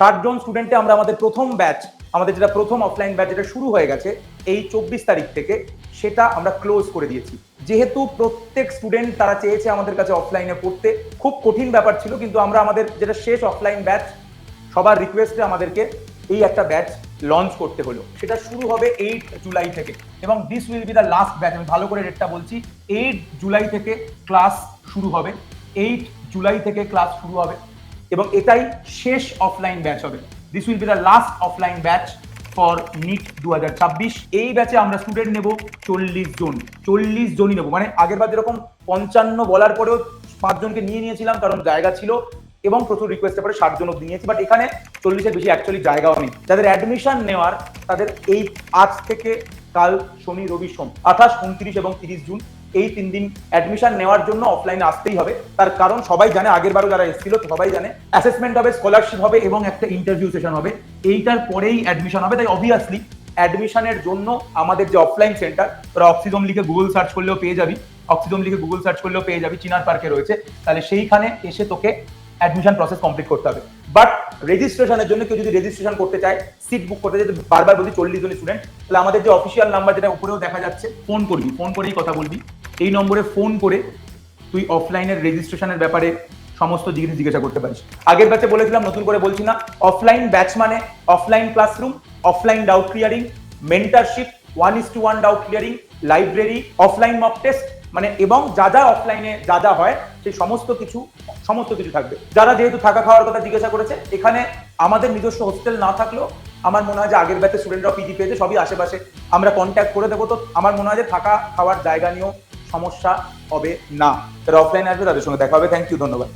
60 জন স্টুডেন্টে আমরা আমাদের প্রথম ব্যাচ, আমাদের যেটা প্রথম অফলাইন ব্যাচ যেটা শুরু হয়ে গেছে এই 24 তারিখ থেকে, সেটা আমরা ক্লোজ করে দিয়েছি। যেহেতু প্রত্যেক স্টুডেন্ট তারা চেয়েছে আমাদের কাছে অফলাইনে পড়তে, খুব কঠিন ব্যাপার ছিল, কিন্তু আমরা আমাদের যেটা শেষ অফলাইন ব্যাচ, সবার রিকোয়েস্টে আমাদেরকে এই একটা ব্যাচ লঞ্চ করতে হলো। সেটা শুরু হবে 8 জুলাই থেকে, এবং this will be the last batch. আমি ভালো করে ডেটটা বলছি, 8 জুলাই থেকে ক্লাস শুরু হবে। 8 জুলাই থেকে ক্লাস শুরু হবে এবং এটাই শেষ অফলাইন ব্যাচ হবে। This will be the last offline batch for NEET 2026। এই ব্যাচে আমরা স্টুডেন্ট নেব 40 জন। 40 জনই নেব, মানে আগের বার যেরকম 55 বলার পরেও 5 জনকে নিয়েছিলাম কারণ জায়গা ছিল, এবং প্রচুর রিকোয়েস্টের পরে 60 জন অব্দি নিয়েছি, বাট এখানে 40-এর বেশি অ্যাকচুয়ালি জায়গাও নেই। যাদের অ্যাডমিশন নেওয়ার, তাদের এই আজ থেকে কাল শনি রবি সোম 28, 29 এবং 30 জুন এই 3 দিন অ্যাডমিশন নেওয়ার জন্য অফলাইনে আসতেই হবে। তার কারণ সবাই জানে, আগের বারও যারা এসেছিল সবাই জানে, অ্যাসেসমেন্ট হবে, স্কলারশিপ হবে এবং একটা ইন্টারভিউ সেশন হবে। এইটার পরেই অ্যাডমিশন হবে। তাই অবভিয়াসলি অ্যাডমিশনের জন্য আমাদের যে অফলাইন সেন্টার, তোরা অক্সিজম লিখে গুগল সার্চ করলেও পেয়ে যাবি, অক্সিজম লিখে গুগল সার্চ করলেও পেয়ে যাবি, চিনার পার্কে রয়েছে। তাহলে সেইখানে এসে তোকে অ্যাডমিশন প্রসেস কমপ্লিট করতে হবে। বাট রেজিস্ট্রেশনের জন্য কেউ যদি রেজিস্ট্রেশন করতে চায়, সিট বুক করতে চায়, বারবার বলি 40 জন স্টুডেন্ট, তাহলে আমাদের যে অফিসিয়াল নাম্বার যেটা উপরেও দেখা যাচ্ছে, ফোন করবি, ফোন করেই কথা বলবি। এই নম্বরে ফোন করে তুই অফলাইনের রেজিস্ট্রেশনের ব্যাপারে সমস্ত জিনিস জিজ্ঞাসা করতে পারিস। আগের ব্যাচে বলেছিলাম, নতুন করে বলছি না, অফলাইন ব্যাচ মানে offline classroom, offline doubt clearing, mentorship, 1:1 doubt clearing, library, offline mock test, মানে এবং যা যা অফলাইনে যা যা হয় সেই সমস্ত কিছু থাকবে। যারা যেহেতু থাকা খাওয়ার কথা জিজ্ঞাসা করেছে, এখানে আমাদের নিজস্ব হোস্টেল না থাকলেও আমার মনে হয় যে আগের ব্যাচে স্টুডেন্টরা পিজি পেয়েছে, সবই আশেপাশে, আমরা কন্ট্যাক্ট করে দেবো। তো আমার মনে হয় যে থাকা খাওয়ার জায়গা নিয়েও সমস্যা হবে না। যারা অফলাইনে আসবে তাদের সঙ্গে দেখা হবে। থ্যাংক ইউ, ধন্যবাদ।